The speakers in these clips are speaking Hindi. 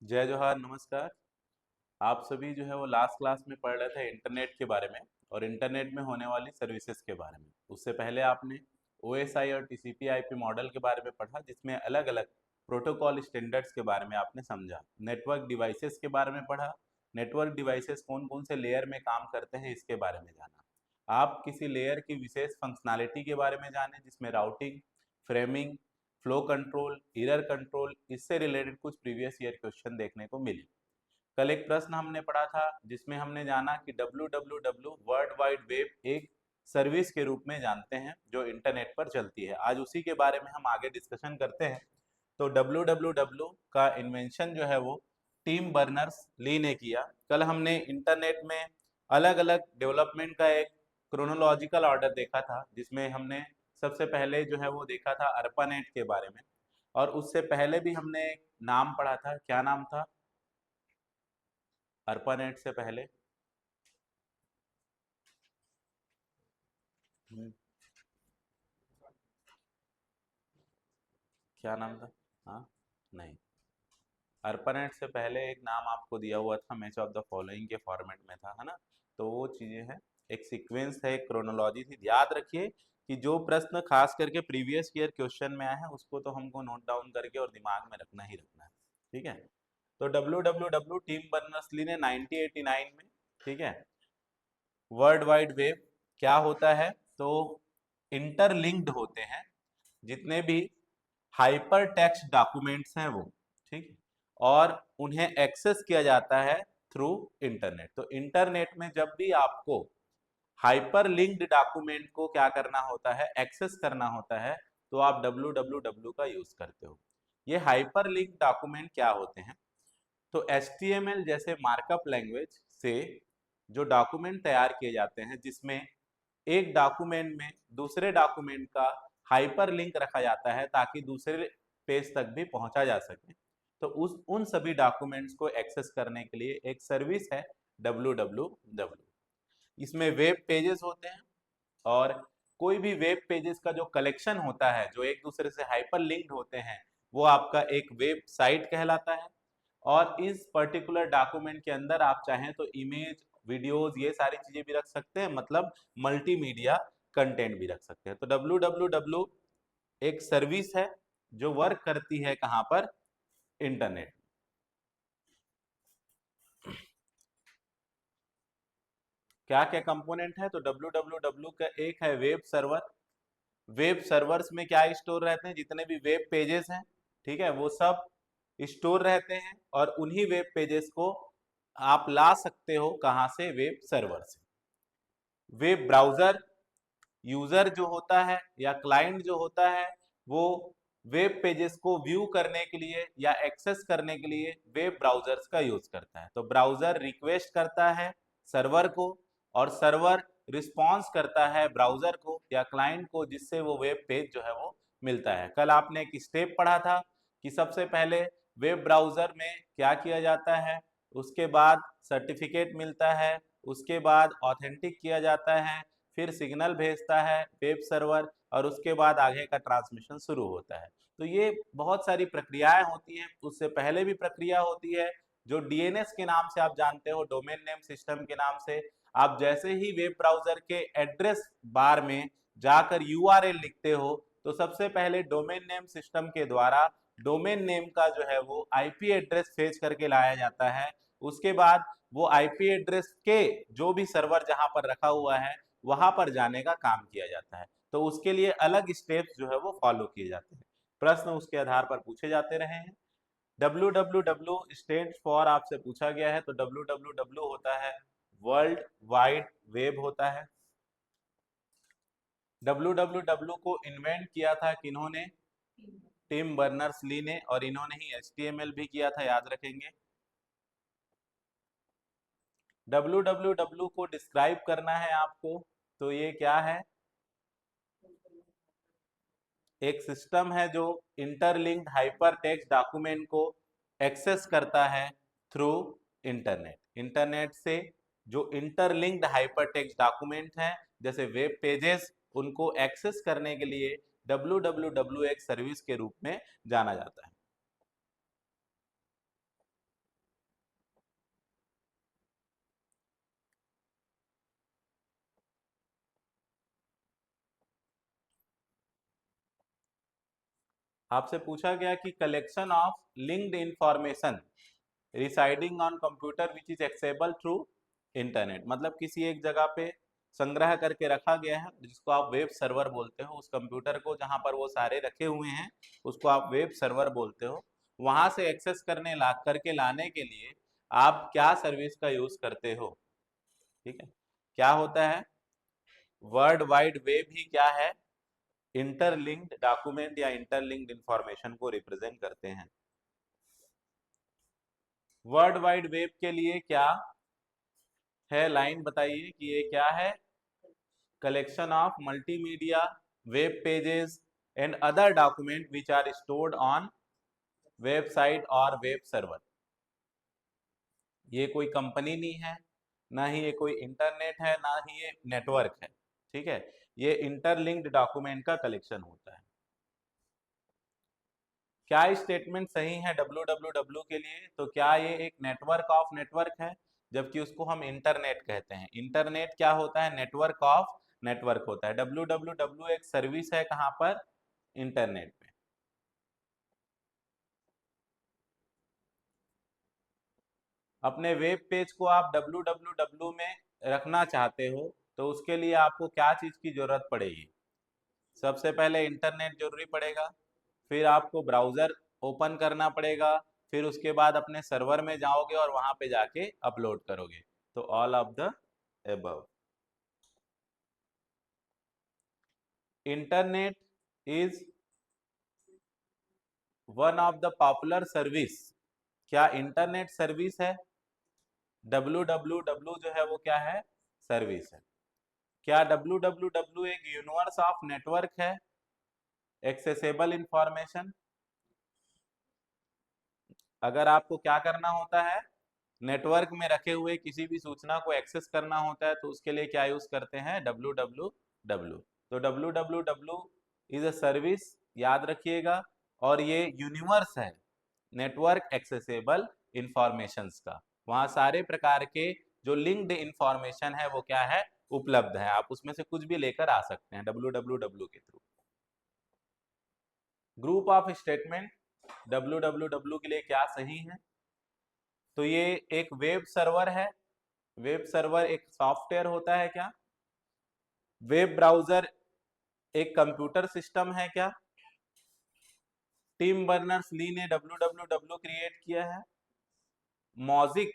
जय जोहार, नमस्कार। आप सभी जो है वो लास्ट क्लास में पढ़ रहे थे इंटरनेट के बारे में और इंटरनेट में होने वाली सर्विसेज के बारे में। उससे पहले आपने ओएसआई और टीसीपी आईपी मॉडल के बारे में पढ़ा, जिसमें अलग अलग प्रोटोकॉल स्टैंडर्ड्स के बारे में आपने समझा। नेटवर्क डिवाइसेस के बारे में पढ़ा, नेटवर्क डिवाइसेस कौन कौन से लेयर में काम करते हैं इसके बारे में जाना। आप किसी लेयर की विशेष फंक्शनैलिटी के बारे में जाने, जिसमें routing, framing, flow control, error control, इससे रिलेटेड कुछ प्रीवियस ईयर क्वेश्चन देखने को मिले। कल एक प्रश्न हमने पढ़ा था जिसमें हमने जाना कि www वर्ल्ड वाइड वेब एक सर्विस के रूप में जानते हैं जो इंटरनेट पर चलती है। आज उसी के बारे में हम आगे डिस्कशन करते हैं। तो www का इन्वेंशन जो है वो टिम बर्नर्स ली ने किया। कल हमने इंटरनेट में अलग अलग डेवलपमेंट का एक क्रोनोलॉजिकल ऑर्डर देखा था, जिसमें हमने सबसे पहले जो है वो देखा था अर्पानेट के बारे में। और उससे पहले भी हमने एक नाम पढ़ा था, क्या नाम था अर्पानेट से पहले? हम्म, क्या नाम था? हाँ, नहीं, अर्पानेट से पहले एक नाम आपको दिया हुआ था, मैच ऑफ द फॉलोइंग के फॉर्मेट में था, है ना? तो वो चीजें हैं, एक सीक्वेंस है, एक क्रोनोलॉजी थी। याद रखिए कि जो प्रश्न खास करके प्रीवियस ईयर क्वेश्चन में आए हैं उसको तो हमको नोट डाउन करके और दिमाग में रखना ही रखना है। ठीक है। तो www टीम बर्नर्स ली ने 1989 में, ठीक है, वर्ल्ड वाइड वेब क्या होता है? तो इंटरलिंक्ड होते हैं जितने भी हाइपर टेक्स्ट डॉक्यूमेंट्स हैं वो, ठीक, और उन्हें एक्सेस किया जाता है थ्रू इंटरनेट। तो इंटरनेट में जब भी आपको हाइपर लिंक्ड डॉक्यूमेंट को क्या करना होता है, एक्सेस करना होता है, तो आप www का यूज करते हो। ये हाइपर लिंक डॉक्यूमेंट क्या होते हैं? तो HTML जैसे मार्कअप लैंग्वेज से जो डॉक्यूमेंट तैयार किए जाते हैं, जिसमें एक डॉक्यूमेंट में दूसरे डॉक्यूमेंट का हाइपर लिंक रखा जाता है ताकि दूसरे पेज तक भी पहुंचा जा सके। तो उस उन सभी डॉक्यूमेंट्स को एक्सेस करने के लिए एक सर्विस है www। इसमें वेब पेजेस होते हैं और कोई भी वेब पेजेस का जो कलेक्शन होता है जो एक दूसरे से हाइपर लिंक्ड होते हैं, वो आपका एक वेब साइट कहलाता है। और इस पर्टिकुलर डॉक्यूमेंट के अंदर आप चाहें तो इमेज, वीडियोस, ये सारी चीजें भी रख सकते हैं, मतलब मल्टीमीडिया कंटेंट भी रख सकते हैं। तो www एक सर्विस है जो वर्क करती है कहाँ पर? इंटरनेट। क्या क्या कंपोनेंट है? तो www का एक है वेब सर्वर। वेब सर्वर्स में क्या स्टोर रहते हैं? जितने भी वेब पेजेस हैं, ठीक है, वो सब स्टोर रहते हैं और उन्हीं वेब पेजेस को आप ला सकते हो कहाँ से? वेब सर्वर से। वेब ब्राउजर, यूजर जो होता है या क्लाइंट जो होता है, वो वेब पेजेस को व्यू करने के लिए या एक्सेस करने के लिए वेब ब्राउजर्स का यूज करता है। तो ब्राउजर रिक्वेस्ट करता है सर्वर को और सर्वर रिस्पॉन्स करता है ब्राउजर को या क्लाइंट को, जिससे वो वेब पेज जो है वो मिलता है। कल आपने एक स्टेप पढ़ा था कि सबसे पहले वेब ब्राउजर में क्या किया जाता है, उसके बाद सर्टिफिकेट मिलता है, उसके बाद ऑथेंटिक किया जाता है, फिर सिग्नल भेजता है वेब सर्वर और उसके बाद आगे का ट्रांसमिशन शुरू होता है। तो ये बहुत सारी प्रक्रियाएं होती हैं। उससे पहले भी प्रक्रिया होती है जो डीएनएस के नाम से आप जानते हो, डोमेन नेम सिस्टम के नाम से। आप जैसे ही वेब ब्राउजर के एड्रेस बार में जाकर यूआरएल लिखते हो, तो सबसे पहले डोमेन नेम सिस्टम के द्वारा डोमेन नेम का जो है वो आईपी एड्रेस फेच करके लाया जाता है। उसके बाद वो आईपी एड्रेस के जो भी सर्वर जहां पर रखा हुआ है वहां पर जाने का काम किया जाता है। तो उसके लिए अलग स्टेप्स जो है वो फॉलो किए जाते हैं। प्रश्न उसके आधार पर पूछे जाते रहे हैं। www स्टैंड फॉर आपसे पूछा गया है, तो www होता है वर्ल्ड वाइड वेब होता है। www को इन्वेंट किया था किन्होंने? टिम बर्नर्स ली ने, और इन्होंने ही HTML भी किया था, याद रखेंगे। www को डिस्क्राइब करना है आपको, तो ये क्या है? एक सिस्टम है जो इंटरलिंक्ड हाइपर टेक्स्ट डॉक्यूमेंट को एक्सेस करता है थ्रू इंटरनेट। इंटरनेट से जो इंटरलिंक्ड हाइपर टेक्स्ट डॉक्यूमेंट हैं जैसे वेब पेजेस, उनको एक्सेस करने के लिए www एक सर्विस के रूप में जाना जाता है। आपसे पूछा गया कि collection of linked information residing on computer which is accessible through internet, मतलब किसी एक जगह पे संग्रह करके रखा गया है जिसको आप वेब सर्वर बोलते हो, उस कंप्यूटर को जहां पर वो सारे रखे हुए हैं उसको आप वेब सर्वर बोलते हो। वहां से एक्सेस करने ला करके लाने के लिए आप क्या सर्विस का यूज करते हो? ठीक है, क्या होता है? वर्ल्ड वाइड वेब ही क्या है? इंटरलिंक्ड डॉक्यूमेंट या इंटरलिंक्ड इंफॉर्मेशन को रिप्रेजेंट करते हैं। वर्ल्ड वाइड वेब के लिए क्या है लाइन बताइए कि ये क्या है? Collection of multimedia, web pages and other document which are stored on website और वेब सर्वर। ये कोई कंपनी नहीं है, ना ही ये कोई इंटरनेट है, ना ही ये नेटवर्क है। ठीक है, ये इंटरलिंक्ड डॉक्यूमेंट का कलेक्शन होता है। क्या स्टेटमेंट सही है www के लिए? तो क्या ये एक नेटवर्क ऑफ नेटवर्क है, जबकि उसको हम इंटरनेट कहते हैं। इंटरनेट क्या होता है? नेटवर्क ऑफ नेटवर्क होता है। www एक सर्विस है, कहाँ पर? इंटरनेट पे। अपने वेब पेज को आप www में रखना चाहते हो तो उसके लिए आपको क्या चीज की जरूरत पड़ेगी? सबसे पहले इंटरनेट जरूरी पड़ेगा, फिर आपको ब्राउजर ओपन करना पड़ेगा, फिर उसके बाद अपने सर्वर में जाओगे और वहां पे जाके अपलोड करोगे। तो all of the above. Internet is one of the popular service. क्या इंटरनेट सर्विस है? www जो है वो क्या है? सर्विस है। क्या www एक यूनिवर्स ऑफ नेटवर्क है? Accessible information. अगर आपको क्या करना होता है, नेटवर्क में रखे हुए किसी भी सूचना को एक्सेस करना होता है तो उसके लिए क्या यूज करते हैं? www। तो www इज अ सर्विस, याद रखिएगा, और ये यूनिवर्स है नेटवर्क एक्सेसिबल इंफॉर्मेशंस का। वहां सारे प्रकार के जो लिंक्ड इंफॉर्मेशन है वो क्या है? उपलब्ध है। आप उसमें से कुछ भी लेकर आ सकते हैं www के through. Group of statement www के लिए क्या सही है? तो ये एक वेब सर्वर है। वेब सर्वर एक सॉफ्टवेयर होता है क्या? वेब ब्राउजर एक कंप्यूटर सिस्टम है क्या? टिम बर्नर्स ली ने www क्रिएट किया है। Mosaic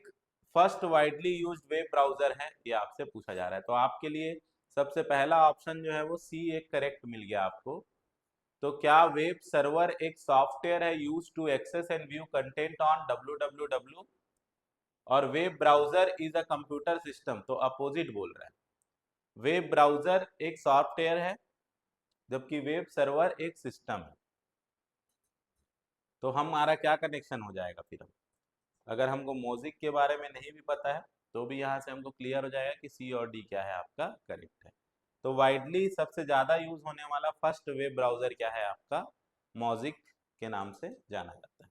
first widely used web browser है, ये आपसे पूछा जा रहा है। तो आपके लिए सबसे पहला ऑप्शन जो है वो सी एक करेक्ट मिल गया आपको। तो क्या वेब सर्वर एक सॉफ्टवेयर है use to access and view content on www, और web browser is a computer system? तो अपोजिट बोल रहा है। वेब ब्राउजर एक सॉफ्टवेयर है जबकि वेब सर्वर एक सिस्टम है। तो हमारा क्या कनेक्शन हो जाएगा फिर? हम अगर हमको मोजिक के बारे में नहीं भी पता है तो भी यहाँ से हमको क्लियर हो जाएगा कि सी और डी क्या है आपका करेक्ट है। तो वाइडली सबसे ज्यादा यूज होने वाला फर्स्ट वेब ब्राउजर क्या है आपका? मोजिक के नाम से जाना जाता है।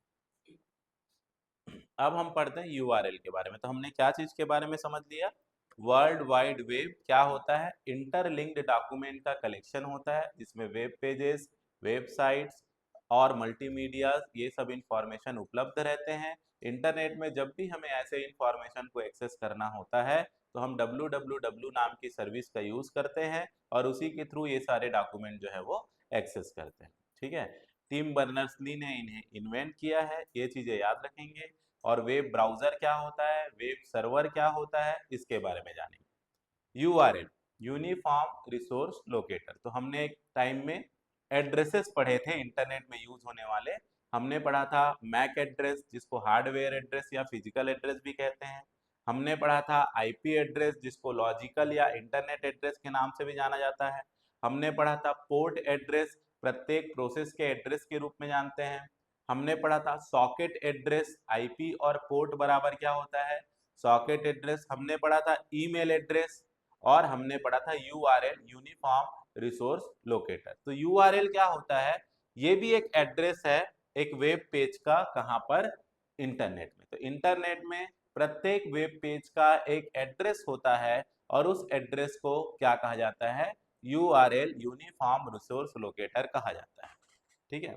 अब हम पढ़ते हैं यूआरएल के बारे में। तो हमने क्या चीज के बारे में समझ लिया? वर्ल्ड वाइड वेब क्या होता है? इंटरलिंक्ड डॉक्यूमेंट का कलेक्शन होता है जिसमें वेब पेजेस, वेबसाइट्स और मल्टीमीडिया ये सब इंफॉर्मेशन उपलब्ध रहते हैं। इंटरनेट में जब भी हमें ऐसे इंफॉर्मेशन को एक्सेस करना होता है तो हम www नाम की सर्विस का यूज करते हैं और उसी के थ्रू ये सारे डॉक्यूमेंट जो है वो एक्सेस करते हैं। ठीक है, टिम बर्नर्स-ली ने इन्हें इन्वेंट किया है, ये चीजें याद रखेंगे। और वेब ब्राउजर क्या होता है, वेब सर्वर क्या होता है, इसके बारे में जानेंगे। URL uniform resource locator. तो हमने एक टाइम में एड्रेसेस पढ़े थे इंटरनेट में यूज होने वाले। हमने पढ़ा था मैक एड्रेस जिसको हार्डवेयर एड्रेस या फिजिकल एड्रेस भी कहते हैं। हमने पढ़ा था आईपी एड्रेस जिसको लॉजिकल या इंटरनेट एड्रेस के नाम से भी जाना जाता है। हमने पढ़ा था पोर्ट एड्रेस, प्रत्येक प्रोसेस के एड्रेस के रूप में जानते हैं। हमने पढ़ा था सॉकेट एड्रेस, आईपी और पोर्ट बराबर क्या होता है? Socket address. हमने पढ़ा था ईमेल एड्रेस, और हमने पढ़ा था यूआरएल यूनिफॉर्म रिसोर्स लोकेटर। तो यूआरएल क्या होता है? ये भी एक एड्रेस है एक वेब पेज का। कहां पर? इंटरनेट में। तो इंटरनेट में प्रत्येक वेब पेज का एक एड्रेस होता है और उस एड्रेस को क्या कहा जाता है? यूआरएल यूनिफॉर्म रिसोर्स लोकेटर कहा जाता है। ठीक है,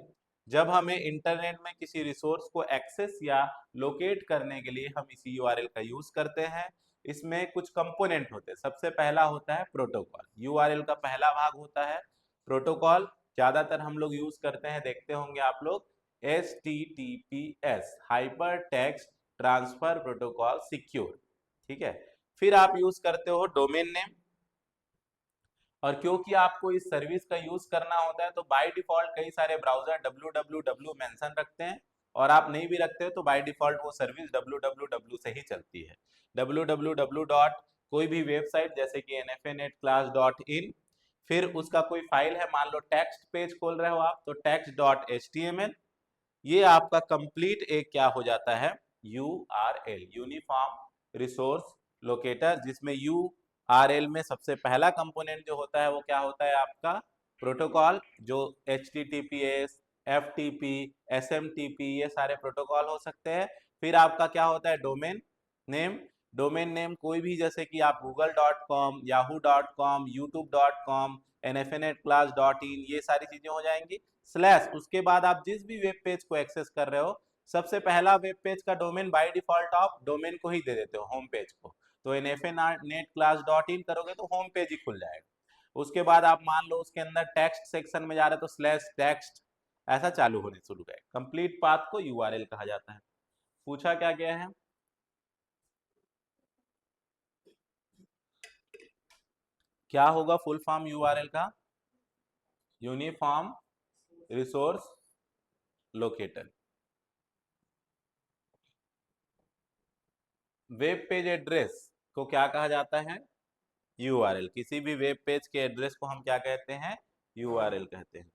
जब हमें इंटरनेट में किसी रिसोर्स को एक्सेस या लोकेट करने के लिए हम इसी यूआरएल का यूज करते हैं। इसमें कुछ कंपोनेंट होते हैं। सबसे पहला होता है प्रोटोकॉल। यूआरएल का पहला भाग होता है प्रोटोकॉल। ज्यादातर हम लोग यूज करते हैं, देखते होंगे आप लोग, HTTPS, hyper text transfer protocol secure. ठीक है। फिर आप यूज करते हो डोमेन नेम, और क्योंकि आपको इस सर्विस का यूज करना होता है तो बाय डिफॉल्ट कई सारे ब्राउजर www मेंशन रखते हैं, और आप नहीं भी रखते हो तो बाय डिफॉल्ट वो सर्विस www से ही चलती है। www डॉट कोई भी वेबसाइट जैसे कि nfnetclass.in, फिर उसका कोई फाइल है, मान लो टेक्स्ट पेज खोल रहे हो आप तो text.html, ये आपका कंप्लीट एक क्या हो जाता है, URL, यूनिफॉर्म रिसोर्स लोकेटर, जिसमें URL में सबसे पहला कंपोनेंट जो होता है वो क्या होता है आपका प्रोटोकॉल, जो HTTPS, FTP, SMTP ये सारे प्रोटोकॉल हो सकते हैं। फिर आपका क्या होता है डोमेन नेम। डोमेन नेम कोई भी, जैसे कि आप google.com, yahoo.com, youtube.com, nfnetclass.in, ये सारी चीजें हो जाएंगी। स्लैश, उसके बाद आप जिस भी वेब पेज को एक्सेस कर रहे हो सबसे पहला वेब पेज का डोमेन बाय डिफॉल्ट आप डोमेन को ही दे देते हो, होम पेज को। तो nfnetclass.in करोगे तो होम पेज ही खुल जाएगा। उसके बाद आप मान लो उसके अंदर टेक्स्ट सेक्शन में जा रहे हो तो स्लैश टेक्स्ट, ऐसा चालू होने शुरू है। कंप्लीट पाथ को यूआरएल कहा जाता है। पूछा क्या गया है, क्या होगा फुल फॉर्म यूआरएल का, uniform resource locator. Web page address को क्या कहा जाता है, यूआरएल। किसी भी वेब पेज के एड्रेस को हम क्या कहते हैं, यूआरएल कहते हैं।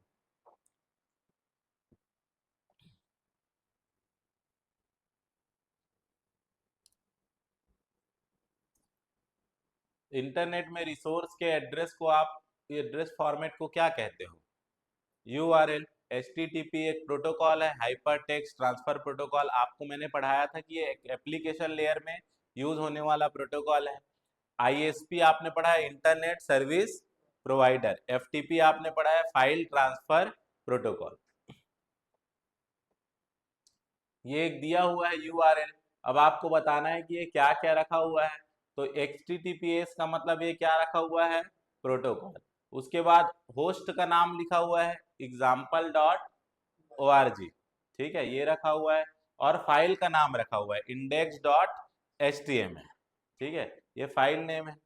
इंटरनेट में रिसोर्स के एड्रेस को आप, एड्रेस फॉर्मेट को क्या कहते हो, यूआरएल। HTTP एक प्रोटोकॉल है, हाइपर टेक्स्ट ट्रांसफर प्रोटोकॉल। आपको मैंने पढ़ाया था कि ये एक एप्लीकेशन लेयर में यूज होने वाला प्रोटोकॉल है। ISP आपने पढ़ा है, इंटरनेट सर्विस प्रोवाइडर। FTP आपने पढ़ा है, फाइल ट्रांसफर प्रोटोकॉल। ये एक दिया हुआ है URL। अब आपको बताना है कि ये क्या क्या रखा हुआ है। तो HTTPS का मतलब ये क्या रखा हुआ है, प्रोटोकॉल। उसके बाद होस्ट का नाम लिखा हुआ है example.org, ठीक है, ये रखा हुआ है। और फाइल का नाम रखा हुआ है index.html, ठीक है, ये फाइल नेम है।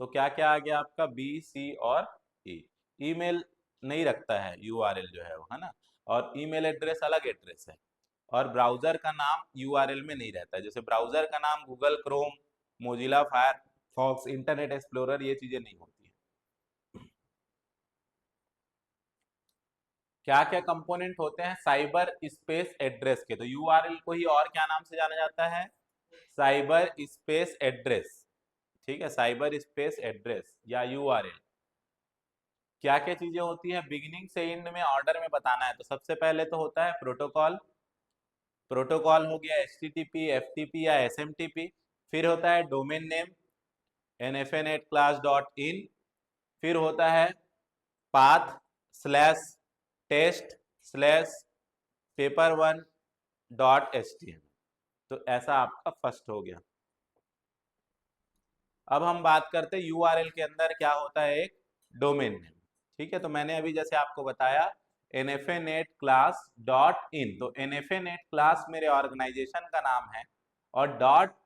तो क्या क्या आ गया आपका, B, C और E। ईमेल नहीं रखता है URL जो है वो, है ना। और ईमेल एड्रेस अलग एड्रेस है। और ब्राउजर का नाम यूआरएल में नहीं रहता है। जैसे ब्राउजर का नाम Google Chrome, Mozilla Firefox, internet explorer, ये चीजें नहीं होती है। क्या क्या कंपोनेंट होते हैं साइबर स्पेस एड्रेस के, तो यूआरएल को ही और क्या नाम से जाना जाता है, साइबर स्पेस एड्रेस। ठीक है, साइबर स्पेस एड्रेस या यूआरएल। क्या क्या चीजें होती हैं, बिगिनिंग से एंड में ऑर्डर में बताना है। तो सबसे पहले तो होता है प्रोटोकॉल। प्रोटोकॉल हो गया HTTP, FTP या SMTP। फिर होता है डोमेन नेम nfnetclass.in। फिर होता है path slash test slash paper1.html। तो ऐसा आपका फर्स्ट हो गया। अब हम बात करते हैं यूआरएल के अंदर क्या होता है, एक डोमेन नेम। ठीक है, तो मैंने अभी जैसे आपको बताया nfnetclass.in, तो nfnetclass मेरे ऑर्गेनाइजेशन का नाम है, और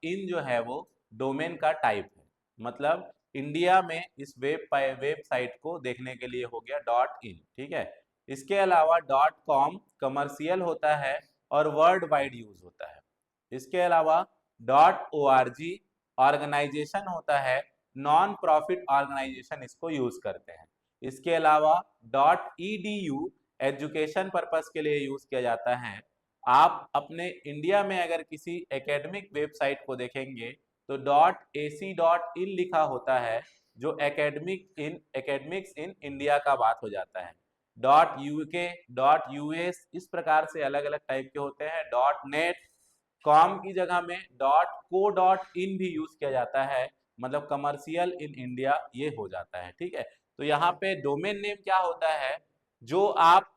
.in जो है वो डोमेन का टाइप है। मतलब इंडिया में इस वेबसाइट को देखने के लिए हो गया .in, ठीक है। इसके अलावा .com कमर्शियल होता है और वर्ल्ड वाइड यूज होता है। इसके अलावा .org ऑर्गेनाइजेशन होता है, नॉन प्रॉफिट ऑर्गेनाइजेशन इसको यूज करते हैं। इसके अलावा .edu एजुकेशन पर्पस के लिए यूज किया जाता है। आप अपने इंडिया में अगर किसी एकेडमिक वेबसाइट को देखेंगे तो .ac.in लिखा होता है, जो एकेडमिक्स इन इंडिया का बात हो जाता है। .uk, .us, इस प्रकार से अलग अलग टाइप के होते हैं। .net कॉम की जगह में .co.in भी यूज किया जाता है, मतलब कमर्शियल इन इंडिया ये हो जाता है। ठीक है, तो यहाँ पे डोमेन नेम क्या होता है, जो आप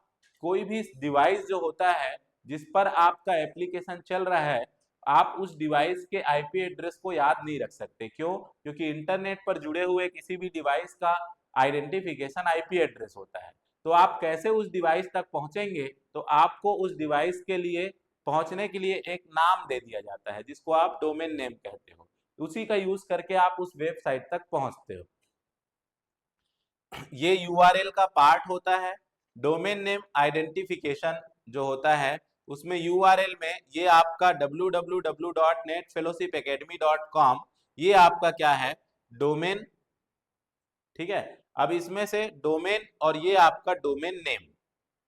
कोई भी डिवाइस जो होता है जिस पर आपका एप्लीकेशन चल रहा है, आप उस डिवाइस के आईपी एड्रेस को याद नहीं रख सकते। क्यों? क्योंकि इंटरनेट पर जुड़े हुए किसी भी डिवाइस का आइडेंटिफिकेशन आईपी एड्रेस होता है। तो आप कैसे उस डिवाइस तक पहुंचेंगे? तो आपको उस डिवाइस के लिए पहुंचने के लिए एक नाम दे दिया जाता है जिसको आप डोमेन नेम कहते हो। उसी का यूज करके आप उस वेबसाइट तक पहुंचते हो। ये यूआरएल का पार्ट होता है। डोमेन नेम आइडेंटिफिकेशन जो होता है उसमें यूआरएल में ये आपका www.netfellowshipacademy.com ये आपका क्या है? डोमेन। ठीक है, अब इसमें से डोमेन और ये आपका डोमेन नेम,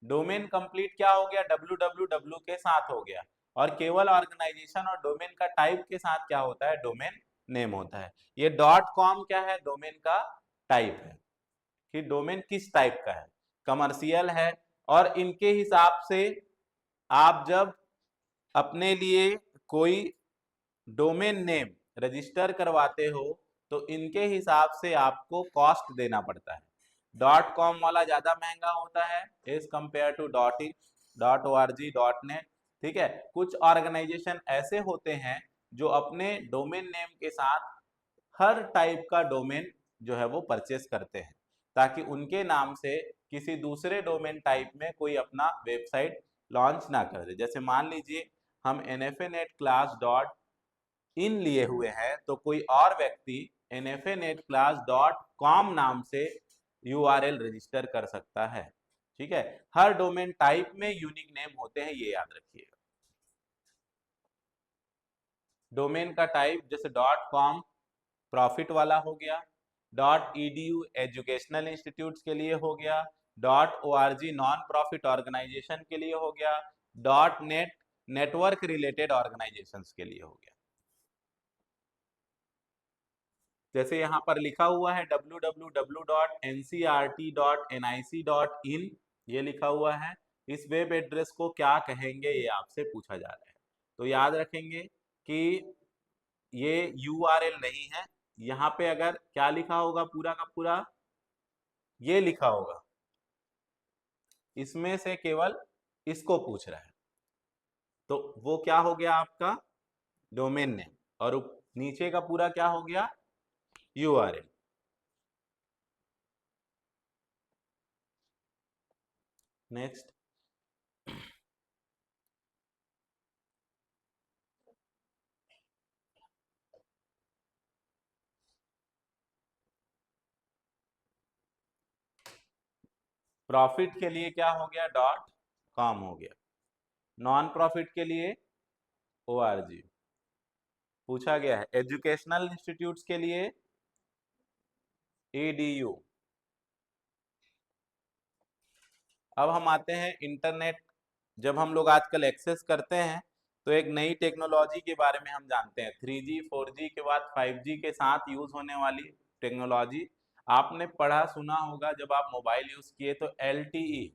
डोमेन कंप्लीट क्या हो गया? www के साथ हो गया। और केवल ऑर्गेनाइजेशन और डोमेन का टाइप के साथ क्या होता है? डोमेन नेम होता है। ये .com क्या है? डोमेन का टाइप है कि डोमेन किस टाइप का है, कमर्शियल है। और इनके हिसाब से आप जब अपने लिए कोई डोमेन नेम रजिस्टर करवाते हो तो इनके हिसाब से आपको कॉस्ट देना पड़ता है। .com वाला ज्यादा महंगा होता है as compare to .in, .org, .net। ठीक है, कुछ ऑर्गेनाइजेशन ऐसे होते हैं जो अपने डोमेन नेम के साथ हर टाइप का डोमेन जो है वो परचेस करते हैं ताकि उनके नाम से किसी दूसरे डोमेन टाइप में कोई अपना वेबसाइट लॉन्च ना कर दे। जैसे मान लीजिए हम nfanetclass.in लिए हुए हैं तो कोई और व्यक्ति nfanetclass.com नाम से यूआरएल रजिस्टर कर सकता है। ठीक है, हर डोमेन टाइप में यूनिक नेम होते हैं, ये याद रखिएगा। डोमेन का टाइप जैसे .com प्रॉफिट वाला हो गया, .edu एजुकेशनल इंस्टीट्यूट्स के लिए हो गया, .org नॉन प्रॉफिट ऑर्गेनाइजेशन के लिए हो गया, .net नेटवर्क रिलेटेड ऑर्गेनाइजेशंस के लिए हो गया। जैसे यहाँ पर लिखा हुआ है www.ncrt.nic.in ये लिखा हुआ है, इस वेब एड्रेस को क्या कहेंगे ये आपसे पूछा जा रहा है। तो याद रखेंगे कि ये यूआरएल नहीं है। यहाँ पे अगर क्या लिखा होगा पूरा का पूरा, ये लिखा होगा, इसमें से केवल इसको पूछ रहा है तो वो क्या हो गया आपका? Domain name. और नीचे का पूरा क्या हो गया? यूआरएल। नेक्स्ट, प्रॉफिट के लिए क्या हो गया? .com हो गया। नॉन प्रॉफिट के लिए org पूछा गया है। एजुकेशनल इंस्टीट्यूट्स के लिए edu। अब हम आते हैं इंटरनेट। जब हम लोग आजकल एक्सेस करते हैं तो एक नई टेक्नोलॉजी के बारे में हम जानते हैं। 3G 4G के बाद 5G के साथ यूज होने वाली टेक्नोलॉजी आपने पढ़ा सुना होगा। जब आप मोबाइल यूज किए तो LTE,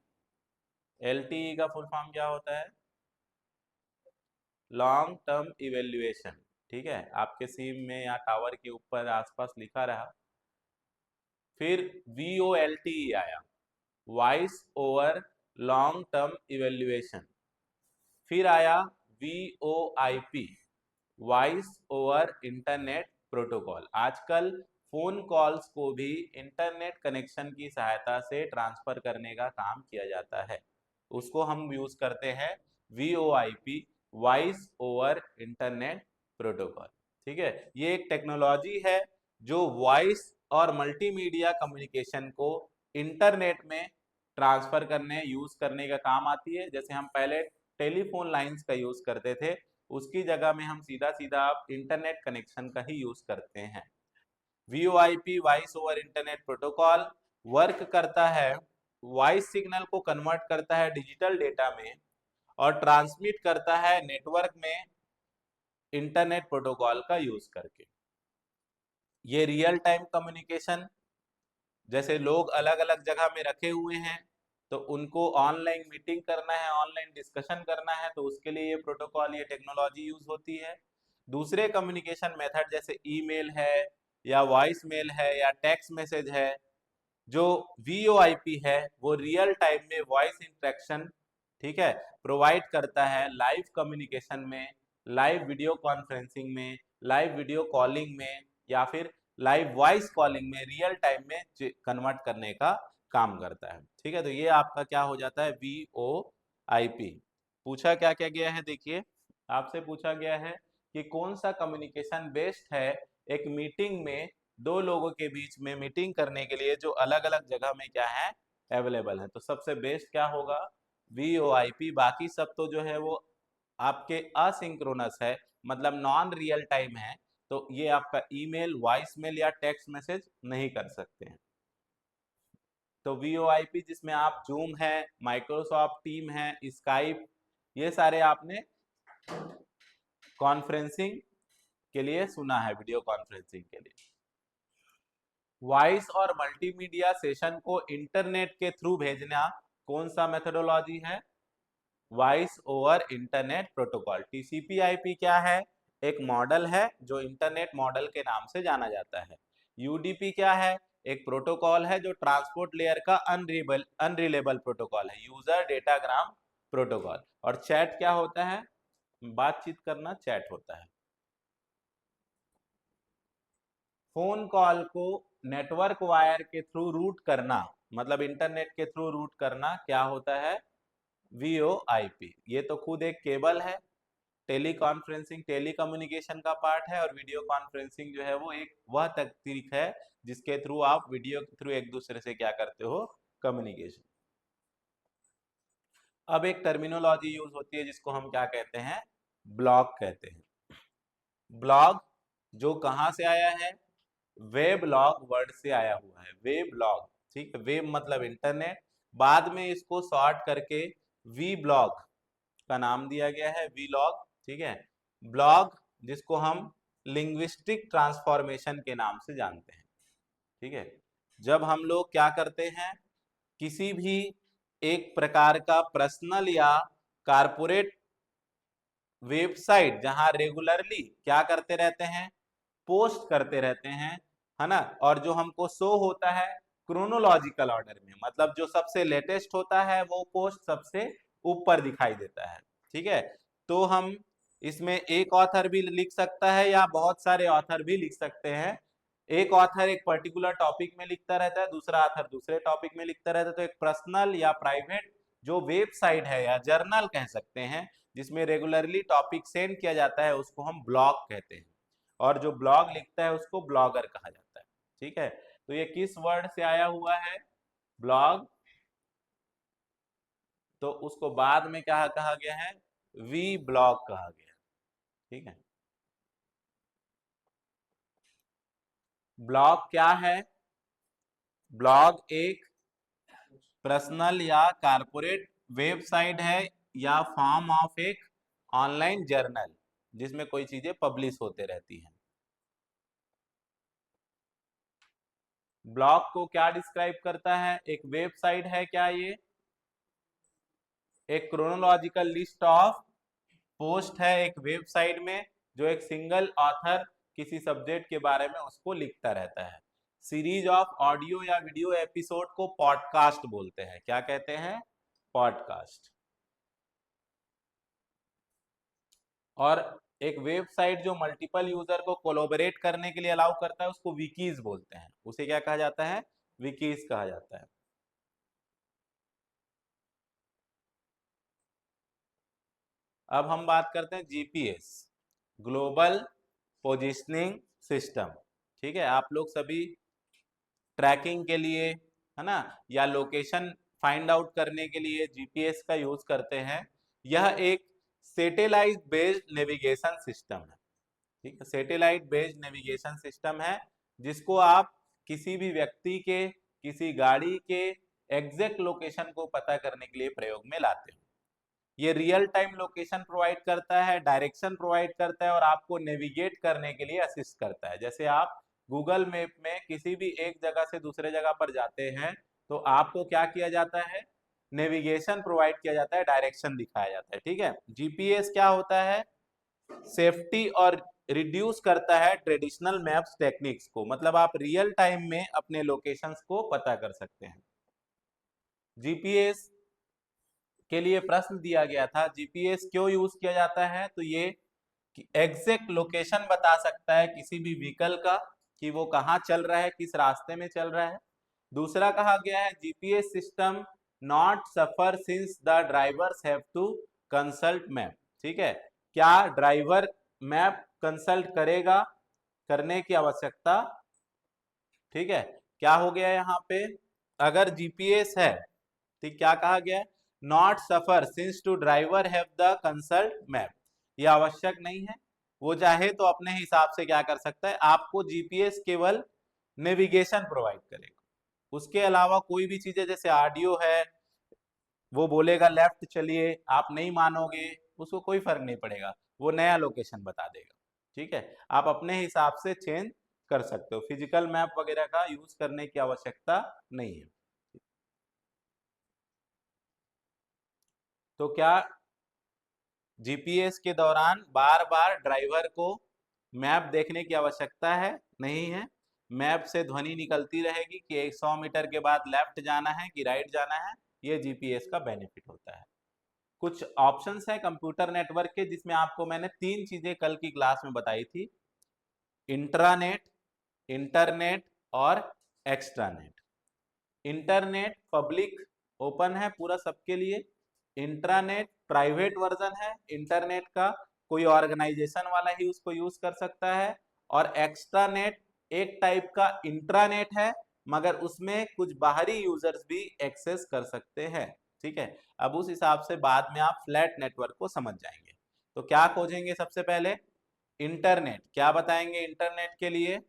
LTE का फुल फॉर्म क्या होता है? Long term evaluation. ठीक है, आपके सिम में या टावर के ऊपर आसपास लिखा रहा। फिर VoLTE आया, voice over long term evaluation. फिर आया VoIP, voice over internet protocol. आजकल फोन कॉल्स को भी इंटरनेट कनेक्शन की सहायता से ट्रांसफर करने का काम किया जाता है, उसको हम यूज करते हैं VoIP, voice over internet protocol. ठीक है, ये एक टेक्नोलॉजी है जो वॉइस और मल्टीमीडिया कम्युनिकेशन को इंटरनेट में ट्रांसफर करने यूज करने का काम आती है। जैसे हम पहले टेलीफोन लाइंस का यूज करते थे, उसकी जगह में हम सीधा सीधा आप इंटरनेट कनेक्शन का ही यूज करते हैं। VoIP voice over internet protocol work करता है, वॉइस सिग्नल को कन्वर्ट करता है डिजिटल डेटा में और ट्रांसमिट करता है नेटवर्क में इंटरनेट प्रोटोकॉल का यूज करके। ये रियल टाइम कम्युनिकेशन, जैसे लोग अलग अलग जगह में रखे हुए हैं तो उनको ऑनलाइन मीटिंग करना है, ऑनलाइन डिस्कशन करना है, तो उसके लिए ये प्रोटोकॉल, ये टेक्नोलॉजी यूज होती है। दूसरे कम्युनिकेशन मेथड जैसे ईमेल है या वॉइस मेल है या टेक्स्ट मैसेज है, जो VoIP है वो रियल टाइम में वॉइस इंटरेक्शन, ठीक है, प्रोवाइड करता है लाइव कम्युनिकेशन में, लाइव वीडियो कॉन्फ्रेंसिंग में, लाइव वीडियो कॉलिंग में, या फिर लाइव वॉइस कॉलिंग में रियल टाइम में कन्वर्ट करने का काम करता है। ठीक है, तो ये आपका क्या हो जाता है, VoIP। पूछा क्या क्या गया है, देखिए आपसे पूछा गया है कि कौन सा कम्युनिकेशन बेस्ड है एक मीटिंग में दो लोगों के बीच में मीटिंग करने के लिए जो अलग अलग जगह में क्या है, अवेलेबल है। तो सबसे बेस्ट क्या होगा, VoIP। बाकी सब तो जो है वो आपके असिंक्रोनस है, मतलब नॉन रियल टाइम है, तो ये आपका ईमेल, वॉइस मेल या टेक्स्ट मैसेज नहीं कर सकते हैं। तो VoIP जिसमें आप जूम है, माइक्रोसॉफ्ट टीम है, स्काइप, ये सारे आपने कॉन्फ्रेंसिंग के लिए सुना है, वीडियो कॉन्फ्रेंसिंग के लिए। वॉइस और मल्टीमीडिया सेशन को इंटरनेट के थ्रू भेजना कौन सा मेथोडोलॉजी है, voice over internet protocol. TCP/IP क्या है, एक मॉडल है जो इंटरनेट मॉडल के नाम से जाना जाता है। UDP क्या है, एक प्रोटोकॉल है जो ट्रांसपोर्ट लेयर का अनरिलेबल प्रोटोकॉल है, यूजर डेटाग्राम प्रोटोकॉल। और चैट क्या होता है, बातचीत करना चैट होता है। फोन कॉल को नेटवर्क वायर के थ्रू रूट करना, मतलब इंटरनेट के थ्रू रूट करना, क्या होता है, VoIP। ये तो खुद एक केबल है, टेली कॉन्फ्रेंसिंग टेली कम्युनिकेशन का पार्ट है, और वीडियो कॉन्फ्रेंसिंग जो है वो एक वह तकनीक है जिसके थ्रू आप वीडियो के थ्रू एक दूसरे से क्या करते हो, कम्युनिकेशन। अब एक टर्मिनोलॉजी यूज होती है जिसको हम क्या कहते हैं, ब्लॉग कहते हैं। ब्लॉग जो कहां से आया है, वेबलॉग वर्ड से आया हुआ है, वेबलॉग। ठीक है, वेब मतलब इंटरनेट, बाद में इसको शॉर्ट करके वी ब्लॉग का नाम दिया गया है, वीलॉग। ठीक है, ब्लॉग जिसको हम लिंग्विस्टिक ट्रांसफॉर्मेशन के नाम से जानते हैं। ठीक है, जब हम लोग क्या करते हैं, किसी भी एक प्रकार का पर्सनल या कारपोरेट वेबसाइट जहां रेगुलरली क्या करते रहते हैं, पोस्ट करते रहते हैं, है ना, और जो हमको शो होता है क्रोनोलॉजिकल ऑर्डर में, मतलब जो सबसे लेटेस्ट होता है वो पोस्ट सबसे ऊपर दिखाई देता है। ठीक है, तो हम इसमें एक ऑथर भी लिख सकता है या बहुत सारे ऑथर भी लिख सकते हैं। एक ऑथर एक पर्टिकुलर टॉपिक में लिखता रहता है, दूसरा ऑथर दूसरे टॉपिक में लिखता रहता है। तो एक पर्सनल या प्राइवेट जो वेबसाइट है या जर्नल कह सकते हैं, जिसमें रेगुलरली टॉपिक सेंड किया जाता है, उसको हम ब्लॉग कहते हैं। और जो ब्लॉग लिखता है उसको ब्लॉगर कहा जाता है। ठीक है, तो ये किस वर्ड से आया हुआ है, ब्लॉग। तो उसको बाद में क्या कहा गया है, वी ब्लॉग कहा गया। ठीक है, ब्लॉग क्या है, ब्लॉग एक पर्सनल या कारपोरेट वेबसाइट है या फॉर्म ऑफ एक ऑनलाइन जर्नल जिसमें कोई चीजें पब्लिश होते रहती हैं। ब्लॉग को क्या डिस्क्राइब करता है, एक वेबसाइट है क्या ये, एक क्रोनोलॉजिकल लिस्ट ऑफ पोस्ट है एक वेबसाइट में, जो एक सिंगल ऑथर किसी सब्जेक्ट के बारे में उसको लिखता रहता है। सीरीज ऑफ ऑडियो या वीडियो एपिसोड को पॉडकास्ट बोलते हैं, क्या कहते हैं, पॉडकास्ट। और एक वेबसाइट जो मल्टीपल यूजर को कोलैबोरेट करने के लिए अलाउ करता है उसको विकीज बोलते हैं, उसे क्या कहा जाता है, विकीज कहा जाता है। अब हम बात करते हैं जीपीएस, ग्लोबल पोजिशनिंग सिस्टम। ठीक है, आप लोग सभी ट्रैकिंग के लिए, है ना, या लोकेशन फाइंड आउट करने के लिए जीपीएस का यूज करते हैं। यह एक सैटेलाइट बेस्ड नेविगेशन सिस्टम है। ठीक है, सैटेलाइट बेस्ड नेविगेशन सिस्टम है जिसको आप किसी भी व्यक्ति के, किसी गाड़ी के एग्जैक्ट लोकेशन को पता करने के लिए प्रयोग में लाते हो। ये रियल टाइम लोकेशन प्रोवाइड करता है, डायरेक्शन प्रोवाइड करता है, और आपको नेविगेट करने के लिए असिस्ट करता है। जैसे आप गूगल मैप में किसी भी एक जगह से दूसरे जगह पर जाते हैं तो आपको क्या किया जाता है, नेविगेशन प्रोवाइड किया जाता है, डायरेक्शन दिखाया जाता है। ठीक है, जीपीएस क्या होता है, सेफ्टी और रिड्यूस करता है ट्रेडिशनल मैप्स टेक्निक्स को, मतलब आप रियल टाइम में अपने लोकेशंस को पता कर सकते हैं। जीपीएस के लिए प्रश्न दिया गया था, जीपीएस क्यों यूज किया जाता है, तो ये एग्जैक्ट लोकेशन बता सकता है किसी भी व्हीकल का कि वो कहाँ चल रहा है, किस रास्ते में चल रहा है। दूसरा कहा गया है GPS system not suffer since the drivers have to consult map. ठीक है, क्या ड्राइवर मैप कंसल्ट करेगा, करने की आवश्यकता, ठीक है। क्या हो गया यहाँ पे, अगर जीपीएस है, ठीक, क्या कहा गया है, not suffer since to driver have the consult map, ये आवश्यक नहीं है। वो चाहे तो अपने हिसाब से क्या कर सकता है, आपको जीपीएस केवल नेविगेशन प्रोवाइड करेगा, उसके अलावा कोई भी चीजें जैसे ऑडियो है, वो बोलेगा लेफ्ट चलिए, आप नहीं मानोगे, उसको कोई फर्क नहीं पड़ेगा, वो नया लोकेशन बता देगा। ठीक है, आप अपने हिसाब से चेंज कर सकते हो, फिजिकल मैप वगैरह का यूज करने की आवश्यकता नहीं है। तो क्या जीपीएस के दौरान बार बार ड्राइवर को मैप देखने की आवश्यकता है, नहीं है। मैप से ध्वनि निकलती रहेगी कि 100 मीटर के बाद लेफ्ट जाना है कि राइट जाना है, ये जीपीएस का बेनिफिट होता है। कुछ ऑप्शंस हैं कंप्यूटर नेटवर्क के, जिसमें आपको मैंने 3 चीजें कल की क्लास में बताई थी, इंट्रानेट, इंटरनेट और एक्स्ट्रानेट। इंटरनेट पब्लिक ओपन है पूरा सबके लिए, इंट्रानेट प्राइवेट वर्जन है इंटरनेट का, कोई ऑर्गेनाइजेशन वाला ही उसको यूज कर सकता है, और एक्स्ट्रानेट एक टाइप का इंट्रानेट है, मगर उसमें कुछ बाहरी यूजर्स भी एक्सेस कर सकते हैं। ठीक है, अब उस हिसाब से बाद में आप फ्लैट नेटवर्क को समझ जाएंगे। तो क्या खोजेंगे सबसे पहले, इंटरनेट, क्या बताएंगे इंटरनेट के लिए,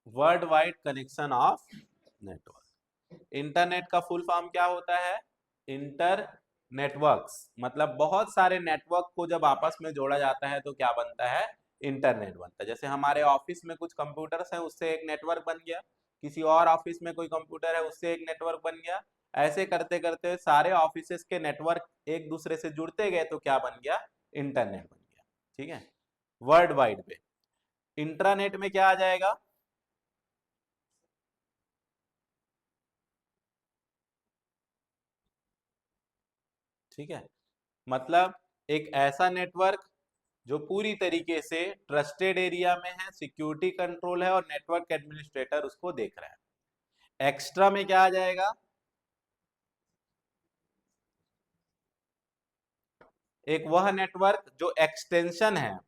world wide connection of network. Internet का फुल फॉर्म क्या होता है, इंटर नेटवर्क्स, मतलब बहुत सारे नेटवर्क को जब आपस में जोड़ा जाता है तो क्या बनता है, इंटरनेट बनता है। जैसे हमारे ऑफिस में कुछ कंप्यूटर्स हैं, उससे एक नेटवर्क बन गया, किसी और ऑफिस में कोई कंप्यूटर है, उससे एक नेटवर्क बन गया, ऐसे करते करते सारे ऑफिसेस के नेटवर्क एक दूसरे से जुड़ते गए तो क्या बन गया, इंटरनेट बन गया। ठीक है, वर्ल्ड वाइड पे इंट्रानेट में क्या आ जाएगा, ठीक है, मतलब एक ऐसा नेटवर्क जो पूरी तरीके से ट्रस्टेड एरिया में है, सिक्योरिटी कंट्रोल है और नेटवर्क एडमिनिस्ट्रेटर उसको देख रहा है। एक्स्ट्रा में क्या आ जाएगा, एक वह नेटवर्क जो एक्सटेंशन है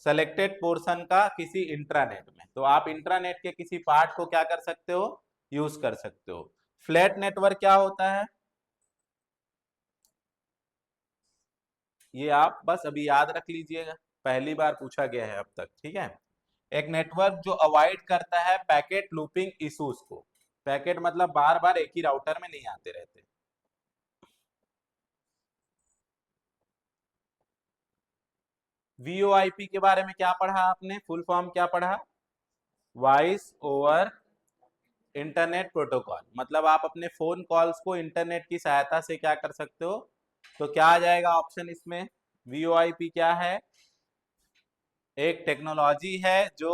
सेलेक्टेड पोर्शन का किसी इंट्रानेट में, तो आप इंट्रानेट के किसी पार्ट को क्या कर सकते हो, यूज कर सकते हो। फ्लैट नेटवर्क क्या होता है, ये आप बस अभी याद रख लीजिएगा, पहली बार पूछा गया है अब तक। ठीक है, एक नेटवर्क जो अवॉइड करता है पैकेट लूपिंग इश्यूज को, पैकेट मतलब बार बार एक ही राउटर में नहीं आते रहते। वीओआईपी के बारे में क्या पढ़ा आपने, फुल फॉर्म क्या पढ़ा, वॉइस ओवर इंटरनेट प्रोटोकॉल, मतलब आप अपने फोन कॉल्स को इंटरनेट की सहायता से क्या कर सकते हो। तो क्या आ जाएगा ऑप्शन इसमें, वीओआईपी क्या है, एक टेक्नोलॉजी है जो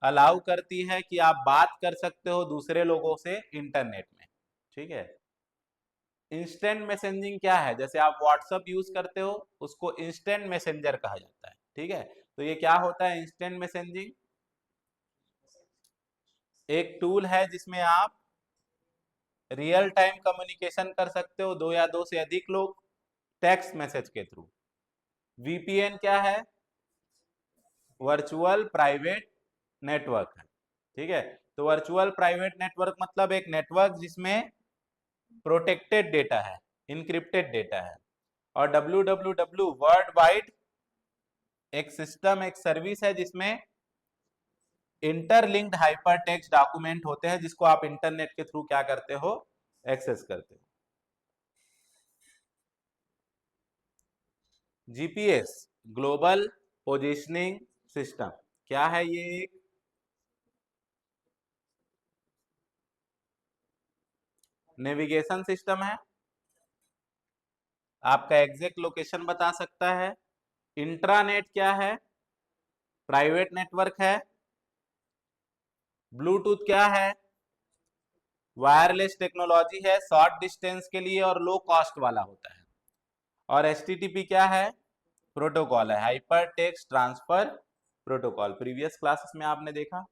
अलाउ करती है कि आप बात कर सकते हो दूसरे लोगों से इंटरनेट में। ठीक है, इंस्टेंट मैसेजिंग क्या है, जैसे आप व्हाट्सअप यूज करते हो, उसको इंस्टेंट मैसेंजर कहा जाता है। ठीक है, तो ये क्या होता है, इंस्टेंट मैसेजिंग एक टूल है जिसमें आप रियल टाइम कम्युनिकेशन कर सकते हो दो या दो से अधिक लोग टेक्स्ट मैसेज के थ्रू। वीपीएन क्या है, वर्चुअल प्राइवेट नेटवर्क है। ठीक है, तो वर्चुअल प्राइवेट नेटवर्क मतलब एक नेटवर्क जिसमें प्रोटेक्टेड डेटा है, इनक्रिप्टेड डेटा है। और www वर्ल्ड वाइड एक सिस्टम, एक सर्विस है जिसमें इंटरलिंक्ड हाइपरटेक्स्ट डॉक्यूमेंट होते हैं, जिसको आप इंटरनेट के थ्रू क्या करते हो, एक्सेस करते हो। GPS global positioning system. क्या है ये? एक नेविगेशन सिस्टम है, आपका एग्जैक्ट लोकेशन बता सकता है। इंट्रानेट क्या है? प्राइवेट नेटवर्क है। ब्लूटूथ क्या है? वायरलेस टेक्नोलॉजी है, शॉर्ट डिस्टेंस के लिए और लो कॉस्ट वाला होता है। और एचटीटीपी क्या है? प्रोटोकॉल है, hyper text transfer protocol. Previous classes में आपने देखा।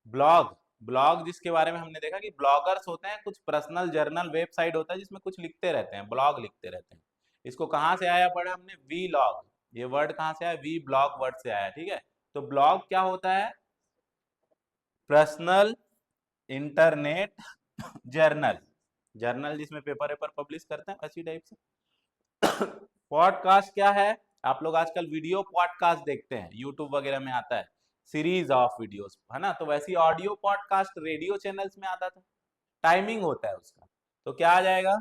ब्लॉग, ब्लॉग जिसके बारे में हमने देखा कि ब्लॉगर्स होते हैं, कुछ पर्सनल जर्नल वेबसाइट होता है जिसमें कुछ लिखते रहते हैं, ब्लॉग लिखते रहते हैं। इसको कहाँ से आया पढ़ा हमने? We log. ये वर्ड कहाँ से आया? वी ब्लॉग वर्ड से आया, ठीक है। तो ब्लॉग क्या होता है? पर्सनल इंटरनेट जर्नल, जर्नल जिसमें पेपर वेपर पब्लिश करते हैं, ऐसी टाइप से। पॉडकास्ट क्या है? आप लोग आजकल वीडियो पॉडकास्ट देखते हैं, यूट्यूब वगैरह में आता है सीरीज ऑफ वीडियोस, है ना। तो वैसी ऑडियो पॉडकास्ट रेडियो चैनल्स में आता था, टाइमिंग होता है उसका। तो क्या आ जाएगा?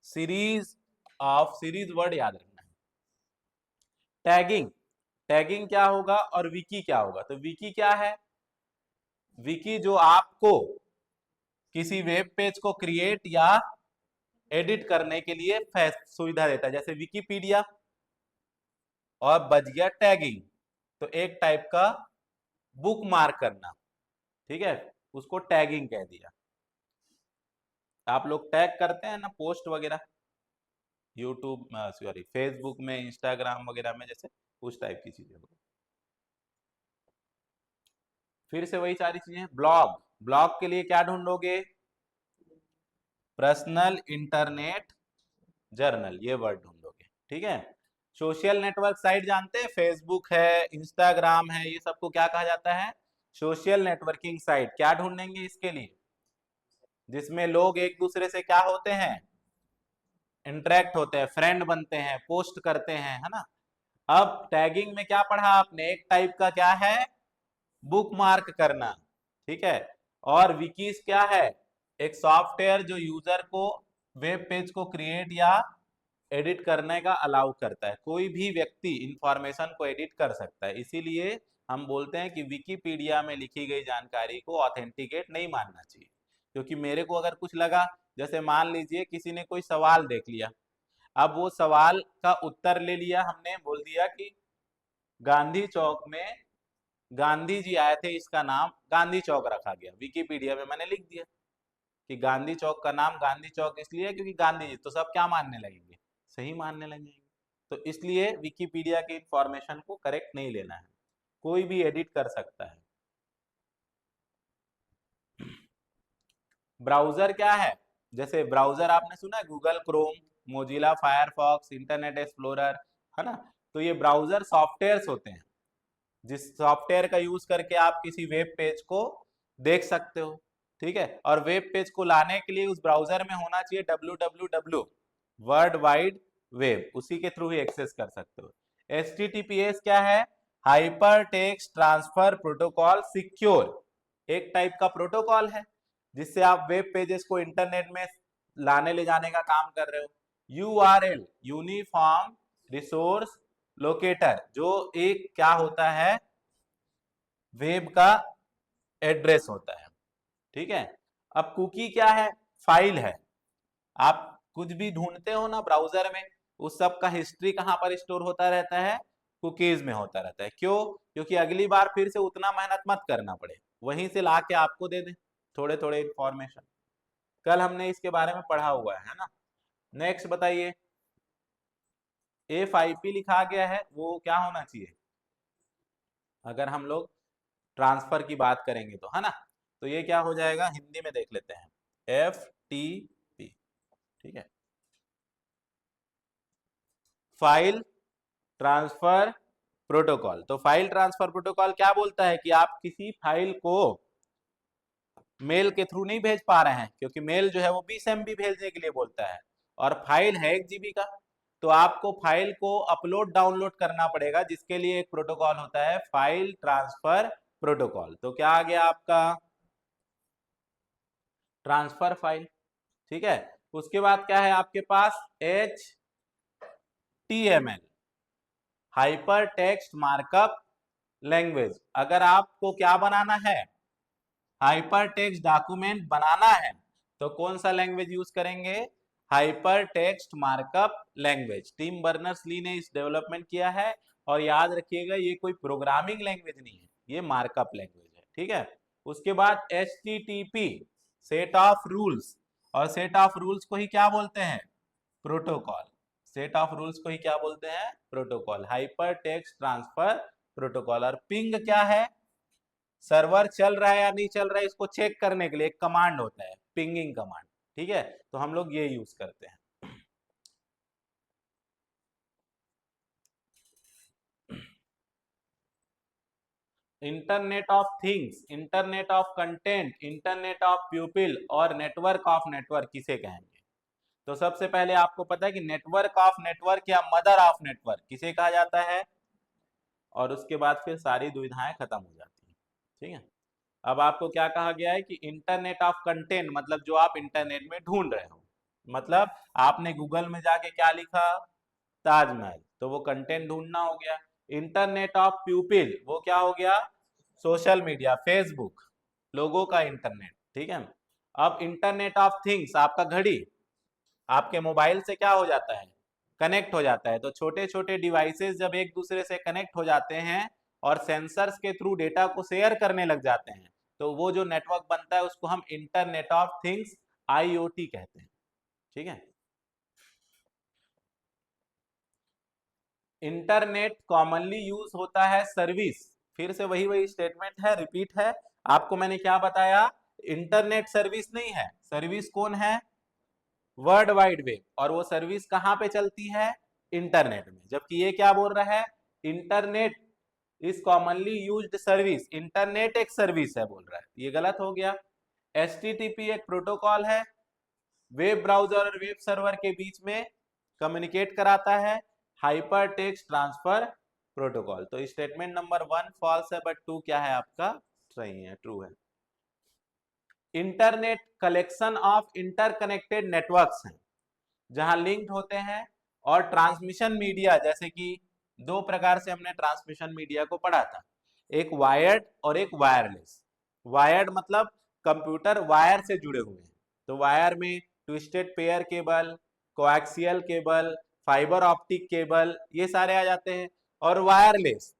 सीरीज ऑफ, सीरीज वर्ड याद रखना है। टैगिंग, टैगिंग क्या होगा? और विकी क्या होगा? तो विकी क्या है? विकी जो आपको किसी वेब पेज को क्रिएट या एडिट करने के लिए सुविधा देता है, जैसे विकीपीडिया। और बच गया टैगिंग, तो एक टाइप का बुक मार्क करना, ठीक है, उसको टैगिंग कह दिया। आप लोग टैग करते हैं ना पोस्ट वगैरह, यूट्यूब सॉरी फेसबुक में, इंस्टाग्राम वगैरह में, जैसे उस टाइप की चीजें। फिर से वही सारी चीजें। ब्लॉग, ब्लॉग के लिए क्या ढूंढोगे? पर्सनल इंटरनेट जर्नल, ये वर्ड ढूंढोगे, ठीक है। सोशल नेटवर्क साइट जानते हैं? फेसबुक है, इंस्टाग्राम है, ये सबको क्या कहा जाता है? Social networking site. क्या ढूंढेंगे इसके लिए? जिसमें लोग एक दूसरे से क्या होते हैं? इंटरेक्ट होते हैं, फ्रेंड बनते हैं, पोस्ट करते हैं, है ना। अब टैगिंग में क्या पढ़ा आपने? एक टाइप का क्या है? बुक मार्क करना, ठीक है। और विकीज क्या है? एक सॉफ्टवेयर जो यूजर को वेब पेज को क्रिएट या एडिट करने का अलाउ करता है। कोई भी व्यक्ति इंफॉर्मेशन को एडिट कर सकता है, इसीलिए हम बोलते हैं कि विकिपीडिया में लिखी गई जानकारी को ऑथेंटिकेट नहीं मानना चाहिए। क्योंकि मेरे को अगर कुछ लगा, जैसे मान लीजिए किसी ने कोई सवाल देख लिया, अब वो सवाल का उत्तर ले लिया, हमने बोल दिया कि गांधी चौक में गांधी जी आए थे, इसका नाम गांधी चौक रखा गया। विकिपीडिया में मैंने लिख दिया कि गांधी चौक का नाम गांधी चौक इसलिए है क्योंकि गांधी जी, तो सब क्या मानने लगेंगे? सही मानने लगेंगे। तो इसलिए विकिपीडिया के इंफॉर्मेशन को करेक्ट नहीं लेना है, कोई भी एडिट कर सकता है। ब्राउजर क्या है? जैसे ब्राउजर आपने सुना है, Google Chrome, Mozilla Firefox, internet explorer, है ना। तो ये ब्राउजर सॉफ्टवेयर्स होते हैं, जिस सॉफ्टवेयर का यूज करके आप किसी वेब पेज को देख सकते हो, ठीक है। और वेब पेज को लाने के लिए उस ब्राउजर में होना चाहिए www, वर्ल्ड वाइड वेब, उसी के थ्रू ही एक्सेस कर सकते हो। HTTPS क्या है? Hyper text transfer protocol secure, एक टाइप का प्रोटोकॉल है जिससे आप वेब पेजेस को इंटरनेट में लाने ले जाने का काम कर रहे हो। URL, यूनिफॉर्म रिसोर्स लोकेटर, जो एक क्या होता है? वेब का एड्रेस होता है, ठीक है। अब कुकी क्या है? फाइल है। आप कुछ भी ढूंढते हो ना ब्राउजर में, उस सब का हिस्ट्री कहां पर स्टोर होता रहता है? कुकीज में होता रहता है। क्यों? क्योंकि अगली बार फिर से उतना मेहनत मत करना पड़े, वहीं से ला के आपको दे दे थोड़े थोड़े इंफॉर्मेशन। कल हमने इसके बारे में पढ़ा हुआ है ना। नेक्स्ट बताइए। FIP लिखा गया है, वो क्या होना चाहिए अगर हम लोग ट्रांसफर की बात करेंगे तो, है ना। तो ये क्या हो जाएगा? हिंदी में देख लेते हैं, FTP, ठीक है, फाइल ट्रांसफर प्रोटोकॉल। तो फाइल ट्रांसफर प्रोटोकॉल क्या बोलता है कि आप किसी फाइल को मेल के थ्रू नहीं भेज पा रहे हैं, क्योंकि मेल जो है वो 20 MB भेजने के लिए बोलता है, और फाइल है 1 GB का, तो आपको फाइल को अपलोड डाउनलोड करना पड़ेगा, जिसके लिए एक प्रोटोकॉल होता है फाइल ट्रांसफर प्रोटोकॉल। तो क्या आ गया आपका, ट्रांसफर फाइल। ठीक है, उसके बाद क्या है आपके पास, HTML, hyper text markup language. अगर आपको क्या बनाना है, हाइपर टेक्स्ट डॉक्यूमेंट बनाना है, तो कौन सा लैंग्वेज यूज करेंगे, hyper text markup language. Tim Berners Lee ने इस डेवलपमेंट किया है, और याद रखिएगा ये कोई प्रोग्रामिंग लैंग्वेज नहीं है, ये मार्कअप लैंग्वेज है। ठीक है, उसके बाद HTTP, सेट ऑफ रूल्स, और सेट ऑफ रूल्स को ही क्या बोलते हैं, प्रोटोकॉल। सेट ऑफ रूल्स को ही क्या बोलते हैं, protocol, hyper text transfer protocol. और पिंग क्या है, सर्वर चल रहा है या नहीं चल रहा है इसको चेक करने के लिए एक कमांड होता है, पिंगिंग कमांड। ठीक है, तो हम लोग ये यूज करते हैं। Internet of things, internet of content, internet of people और नेटवर्क ऑफ नेटवर्क किसे कहेंगे। तो सबसे पहले आपको पता है कि नेटवर्क ऑफ नेटवर्क या मदर ऑफ नेटवर्क किसे कहा जाता है, और उसके बाद फिर सारी दुविधाएं खत्म हो जाती हैं। ठीक है, अब आपको क्या कहा गया है कि इंटरनेट ऑफ कंटेंट, मतलब जो आप इंटरनेट में ढूंढ रहे हो, मतलब आपने गूगल में जाके क्या लिखा, ताजमहल, तो वो कंटेंट ढूंढना हो गया। इंटरनेट ऑफ पीपल वो क्या हो गया, सोशल मीडिया, फेसबुक, लोगों का इंटरनेट। ठीक है, अब इंटरनेट ऑफ थिंग्स, आपका घड़ी आपके मोबाइल से क्या हो जाता है, कनेक्ट हो जाता है। तो छोटे छोटे डिवाइसेस जब एक दूसरे से कनेक्ट हो जाते हैं और सेंसर्स के थ्रू डेटा को शेयर करने लग जाते हैं, तो वो जो नेटवर्क बनता है उसको हम इंटरनेट ऑफ थिंग्स, IoT कहते हैं। ठीक है, इंटरनेट कॉमनली यूज होता है सर्विस, फिर से वही वही स्टेटमेंट है, रिपीट है। आपको मैंने क्या बताया, इंटरनेट सर्विस नहीं है, सर्विस कौन है, वर्ल्ड वाइड वेब, और वो सर्विस कहाँ पे चलती है, इंटरनेट में। जबकि ये क्या बोल रहा है, internet is commonly used service, internet एक सर्विस है बोल रहा है, ये गलत हो गया। HTTP एक प्रोटोकॉल है, वेब ब्राउजर और वेब सर्वर के बीच में कम्युनिकेट कराता है, हाइपर टेक्स्ट ट्रांसफर प्रोटोकॉल। तो स्टेटमेंट नंबर 1 फॉल्स है, बट 2 क्या है आपका, सही है, ट्रू है। Internet collection of interconnected networks हैं, जहां लिंक्ड होते हैं, और ट्रांसमिशन मीडिया, जैसे कि 2 प्रकार से हमने ट्रांसमिशन मीडिया को पढ़ा था, एक वायर्ड और एक वायरलेस। वायर्ड मतलब कंप्यूटर वायर से जुड़े हुए हैं, तो वायर में twisted pair cable, coaxial cable, fibre optic cable, ये सारे आ जाते हैं। और wireless,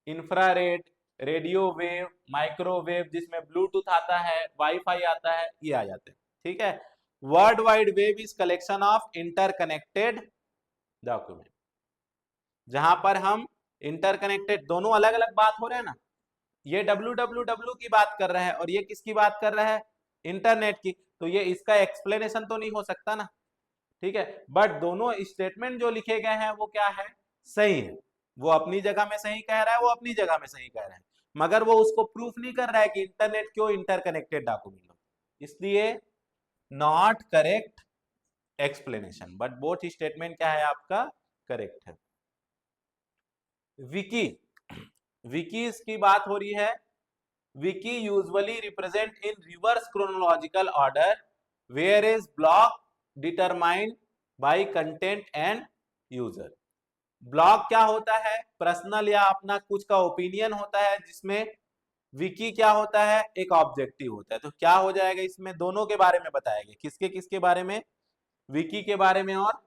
infrared, radio wave, microwave, जिसमें ब्लूटूथ आता है, वाईफाई आता है, ये आ जाते हैं। ठीक है, world wide web is collection of interconnected document, जहां पर हम इंटरकनेक्टेड, दोनों अलग अलग बात हो रहे हैं ना, ये www की बात कर रहा है और ये किसकी बात कर रहा है, इंटरनेट की, तो ये इसका एक्सप्लेनेशन तो नहीं हो सकता ना। ठीक है, बट दोनों स्टेटमेंट जो लिखे गए हैं वो क्या है, सही है, वो अपनी जगह में सही कह रहा है, वो अपनी जगह में सही कह रहा है, मगर वो उसको प्रूफ नहीं कर रहा है कि इंटरनेट क्यों इंटरकनेक्टेड डॉक्यूमेंट हो, इसलिए not correct explanation, but both statement क्या है आपका, करेक्ट है। विकी, विकीज की बात हो रही है। Wiki usually represent in reverse chronological order, where is blog determined by content and user. Blog क्या होता है, पर्सनल या अपना कुछ का ओपिनियन होता है, जिसमें विकी क्या होता है, एक ऑब्जेक्टिव होता है। तो क्या हो जाएगा, इसमें दोनों के बारे में बताया गया, किसके किसके बारे में, विकी के बारे में और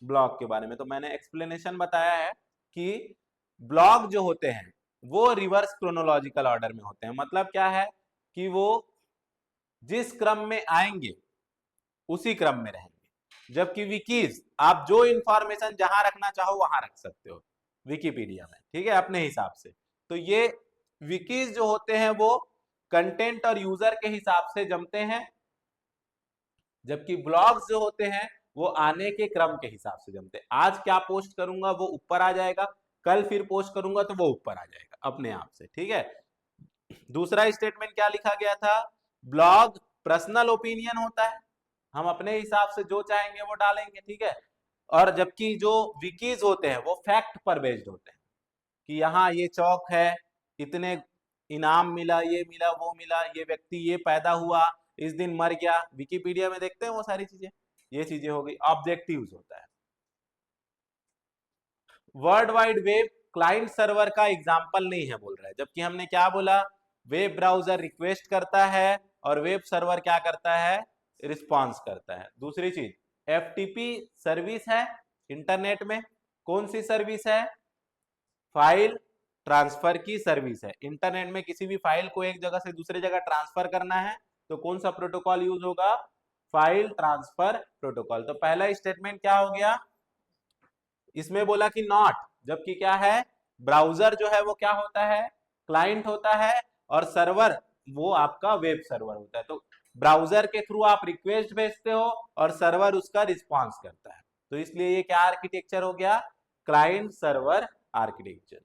ब्लॉग के बारे में। तो मैंने एक्सप्लेनेशन बताया है कि ब्लॉग जो होते हैं वो रिवर्स क्रोनोलॉजिकल ऑर्डर में होते हैं, मतलब क्या है कि वो जिस क्रम में आएंगे उसी क्रम में रहेंगे, जबकि विकीज आप जो इंफॉर्मेशन जहां रखना चाहो वहां रख सकते हो विकिपीडिया में, ठीक है, अपने हिसाब से। तो ये विकीज जो होते हैं वो कंटेंट और यूजर के हिसाब से जमते हैं, जबकि ब्लॉग्स जो होते हैं वो आने के क्रम के हिसाब से जमते हैं। आज क्या पोस्ट करूंगा वो ऊपर आ जाएगा, कल फिर पोस्ट करूंगा तो वो ऊपर आ जाएगा अपने आप से। ठीक है, दूसरा स्टेटमेंट क्या लिखा गया था, ब्लॉग पर्सनल ओपिनियन होता है, हम अपने हिसाब से जो चाहेंगे वो डालेंगे, ठीक है। और जबकि जो विकीज होते हैं वो फैक्ट पर बेस्ड होते हैं कि यहाँ ये चौक है, इतने इनाम मिला, ये मिला, वो मिला, ये व्यक्ति ये पैदा हुआ, इस दिन मर गया। विकिपीडिया में देखते हैं वो सारी चीजें, ये चीजें हो गई। ऑब्जेक्टिव्स होता है। World wide web client server का एग्जाम्पल नहीं है बोल रहा है, जबकि हमने क्या बोला, वेब ब्राउजर रिक्वेस्ट करता है और वेब सर्वर क्या करता है, रिस्पॉन्स करता है। दूसरी चीज, एफटीपी सर्विस है इंटरनेट में, कौन सी सर्विस है, फाइल ट्रांसफर की सर्विस है। इंटरनेट में किसी भी फाइल को एक जगह से दूसरी जगह ट्रांसफर करना है तो कौन सा प्रोटोकॉल यूज होगा, फाइल ट्रांसफर प्रोटोकॉल। तो पहला स्टेटमेंट क्या हो गया, इसमें बोला कि नॉट, जबकि क्या है, ब्राउजर जो है वो क्या होता है, क्लाइंट होता है, और सर्वर वो आपका वेब सर्वर होता है। तो ब्राउजर के थ्रू आप रिक्वेस्ट भेजते हो और सर्वर उसका रिस्पॉन्स करता है। तो इसलिए ये क्या आर्किटेक्चर हो गया, क्लाइंट सर्वर आर्किटेक्चर।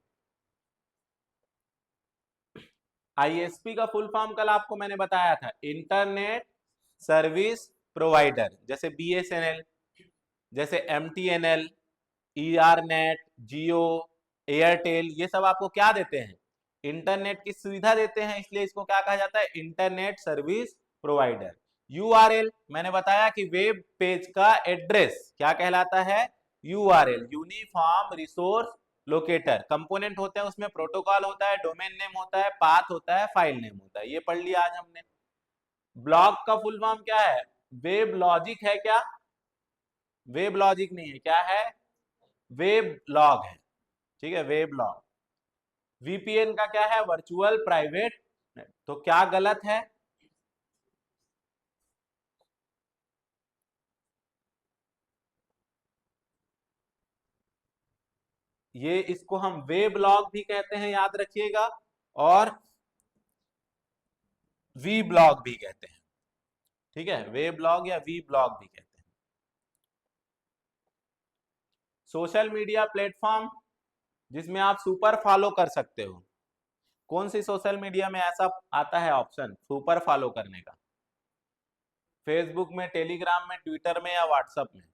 आईएसपी का फुल फॉर्म कल आपको मैंने बताया था, इंटरनेट सर्विस प्रोवाइडर, जैसे बीएसएनएल, जैसे एमटीएनएल, ईआरनेट, जियो, एयरटेल, ये सब आपको क्या देते हैं, इंटरनेट की सुविधा देते हैं, इसलिए इसको क्या कहा जाता है, इंटरनेट सर्विस प्रोवाइडर। यूआरएल मैंने बताया कि वेब पेज का एड्रेस क्या कहलाता है, URL, uniform resource locator. Component होते हैं उसमें, प्रोटोकॉल होता है, डोमेन नेम होता है, पाथ होता है, फाइल नेम होता है, ये पढ़ लिया आज हमने। ब्लॉग का फुल फॉर्म क्या है, वेब लॉजिक है क्या, वेब लॉजिक नहीं है, क्या है, वेब लॉग है, ठीक है, वेब लॉग। वीपीएन का क्या है, वर्चुअल प्राइवेट नेट। तो क्या गलत है, ये इसको हम वेब लॉग भी कहते हैं, याद रखिएगा, और वी ब्लॉग भी कहते हैं, ठीक है, वेब ब्लॉग या वी ब्लॉग भी कहते हैं। सोशल मीडिया प्लेटफॉर्म जिसमें आप सुपर फॉलो कर सकते हो, कौन सी सोशल मीडिया में ऐसा आता है ऑप्शन सुपर फॉलो करने का, फेसबुक में, टेलीग्राम में, ट्विटर में, या व्हाट्सएप में,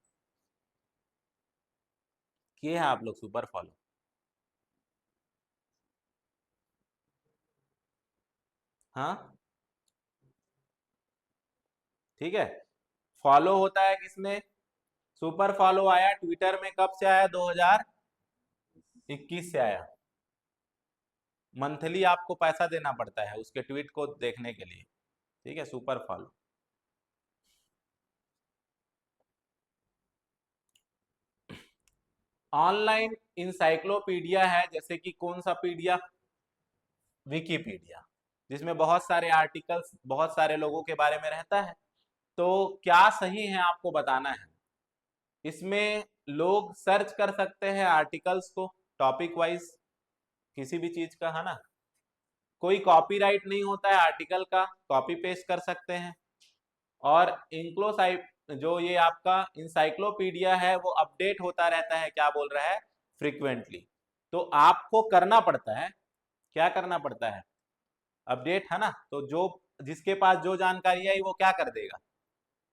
किए हैं आप लोग सुपर फॉलो, हाँ, ठीक है। फॉलो होता है किसमें, सुपर फॉलो आया ट्विटर में, कब से आया, 2021 से आया। मंथली आपको पैसा देना पड़ता है उसके ट्वीट को देखने के लिए, ठीक है, सुपर फॉलो। ऑनलाइन इंसाइक्लोपीडिया है, जैसे कि कौन सा पीडिया, विकीपीडिया, जिसमें बहुत सारे आर्टिकल्स बहुत सारे लोगों के बारे में रहता है। तो क्या सही है आपको बताना है, इसमें लोग सर्च कर सकते हैं आर्टिकल्स को टॉपिक वाइज, किसी भी चीज का, है ना, कोई कॉपीराइट नहीं होता है आर्टिकल का, कॉपी पेस्ट कर सकते हैं। और इंक्लोसाइप जो ये आपका इंसाइक्लोपीडिया है वो अपडेट होता रहता है, क्या बोल रहा है, फ्रीक्वेंटली। तो आपको करना पड़ता है, क्या करना पड़ता है, अपडेट, है ना। तो जो जिसके पास जो जानकारी आई वो क्या कर देगा,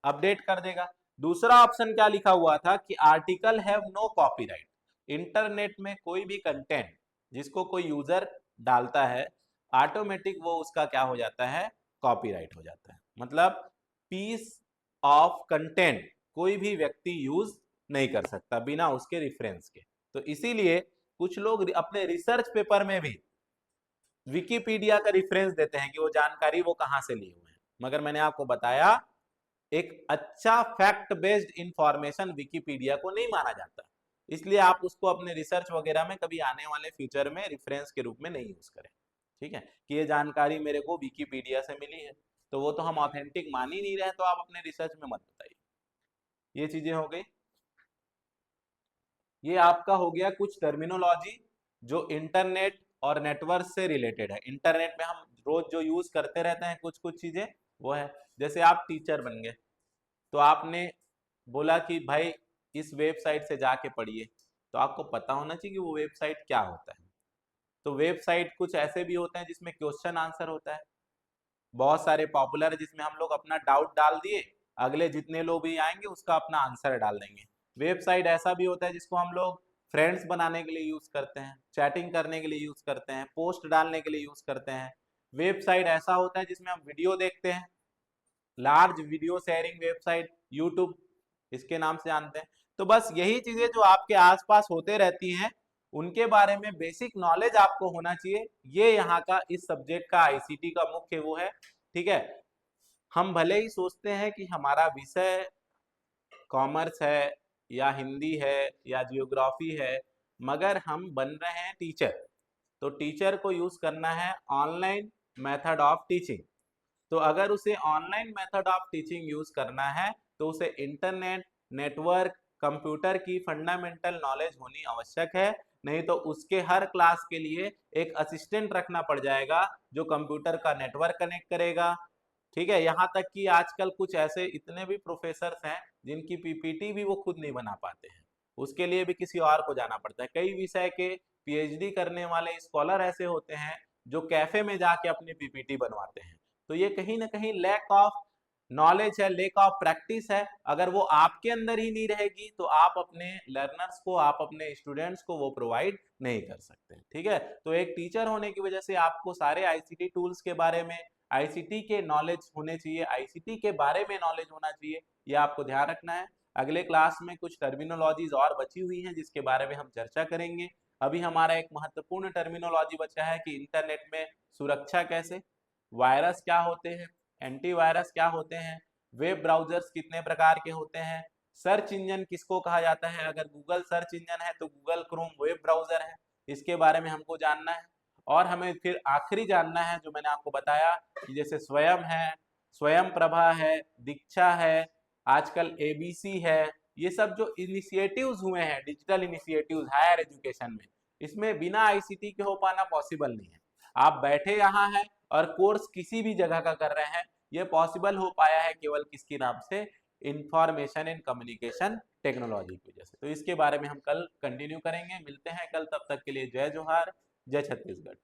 अपडेट कर देगा। दूसरा ऑप्शन क्या लिखा हुआ था कि article have no copyright, internet में कोई भी कंटेंट जिसको कोई यूजर डालता है, ऑटोमेटिक वो उसका क्या हो जाता है, कॉपीराइट हो जाता है। मतलब पीस ऑफ कंटेंट कोई भी व्यक्ति यूज नहीं कर सकता बिना उसके रेफरेंस के। तो इसीलिए कुछ लोग अपने रिसर्च पेपर में भी विकिपीडिया का रेफरेंस देते हैं कि वो जानकारी वो कहां से लिए हुए हैं, मगर मैंने आपको बताया एक अच्छा फैक्ट बेस्ड इंफॉर्मेशन विकिपीडिया को नहीं माना जाता, इसलिए आप उसको अपने रिसर्च वगैरह में कभी आने वाले फ्यूचर में रेफरेंस के रूप में नहीं यूज करें, ठीक है, कि ये जानकारी मेरे को विकिपीडिया से मिली है, तो वो तो हम ऑथेंटिक मान ही नहीं रहे, तो आप अपने रिसर्च में मत बताइए। ये चीजें हो गई। ये आपका हो गया कुछ टर्मिनोलॉजी जो इंटरनेट और नेटवर्क से रिलेटेड है। इंटरनेट में हम रोज जो यूज करते रहते हैं कुछ कुछ चीजें, वो है, जैसे आप टीचर बन गए तो आपने बोला कि भाई इस वेबसाइट से जाके पढ़िए, तो आपको पता होना चाहिए कि वो वेबसाइट क्या होता है। तो वेबसाइट कुछ ऐसे भी होते हैं जिसमें क्वेश्चन आंसर होता है, बहुत सारे पॉपुलर है जिसमें हम लोग अपना डाउट डाल दिए, अगले जितने लोग भी आएंगे उसका अपना आंसर डाल देंगे। वेबसाइट ऐसा भी होता है जिसको हम लोग फ्रेंड्स बनाने के लिए यूज करते हैं, चैटिंग करने के लिए यूज करते हैं, पोस्ट डालने के लिए यूज करते हैं। वेबसाइट ऐसा होता है जिसमें हम वीडियो देखते हैं, large video sharing website, YouTube इसके नाम से जानते हैं। तो बस यही चीजें जो आपके आसपास होते रहती हैं उनके बारे में बेसिक नॉलेज आपको होना चाहिए। ये यहाँ का इस सब्जेक्ट का आईसीटी का मुख्य वो है। ठीक है, हम भले ही सोचते हैं कि हमारा विषय कॉमर्स है या हिंदी है या जियोग्राफी है, मगर हम बन रहे हैं टीचर, तो टीचर को यूज करना है ऑनलाइन मेथड ऑफ टीचिंग। तो अगर उसे online method of teaching use करना है तो उसे इंटरनेट, नेटवर्क, कंप्यूटर की फंडामेंटल नॉलेज होनी आवश्यक है। नहीं तो उसके हर क्लास के लिए एक असिस्टेंट रखना पड़ जाएगा जो कंप्यूटर का नेटवर्क कनेक्ट करेगा। ठीक है, यहाँ तक कि आजकल कुछ ऐसे इतने भी प्रोफेसर्स हैं जिनकी पीपीटी भी वो खुद नहीं बना पाते हैं, उसके लिए भी किसी और को जाना पड़ता है। कई विषय के पीएचडी करने वाले स्कॉलर ऐसे होते हैं जो कैफे में जाके अपनी पीपीटी बनवाते हैं। तो ये कहीं ना कहीं लैक ऑफ नॉलेज है, लैक ऑफ प्रैक्टिस है। अगर वो आपके अंदर ही नहीं रहेगी तो आप अपने लर्नर्स को, आप अपने स्टूडेंट्स को वो प्रोवाइड नहीं कर सकते। ठीक है, तो एक टीचर होने की वजह से आपको सारे आईसीटी टूल्स के बारे में, आईसीटी के नॉलेज होने चाहिए, आईसीटी के बारे में नॉलेज होना चाहिए, ये आपको ध्यान रखना है। अगले क्लास में कुछ टर्मिनोलॉजीज और बची हुई हैं जिसके बारे में हम चर्चा करेंगे। अभी हमारा एक महत्वपूर्ण टर्मिनोलॉजी बचा है कि इंटरनेट में सुरक्षा कैसे, वायरस क्या होते हैं, एंटीवायरस क्या होते हैं, वेब ब्राउजर्स कितने प्रकार के होते हैं, सर्च इंजन किसको कहा जाता है, अगर गूगल सर्च इंजन है तो गूगल क्रोम वेब ब्राउजर है, इसके बारे में हमको जानना है। और हमें फिर आखिरी जानना है जो मैंने आपको बताया कि जैसे स्वयं है, स्वयं प्रभा है, दीक्षा है, आजकल एबीसी है, ये सब जो इनिशिएटिव्स हुए हैं, डिजिटल इनिशिएटिव्स हायर एजुकेशन में, इसमें बिना आईसीटी के हो पाना पॉसिबल नहीं है। आप बैठे यहाँ हैं और कोर्स किसी भी जगह का कर रहे हैं, ये पॉसिबल हो पाया है केवल किसके नाम से, इंफॉर्मेशन एंड कम्युनिकेशन टेक्नोलॉजी की वजह से। तो इसके बारे में हम कल कंटिन्यू करेंगे, मिलते हैं कल, तब तक के लिए जय जोहार, जय छत्तीसगढ़।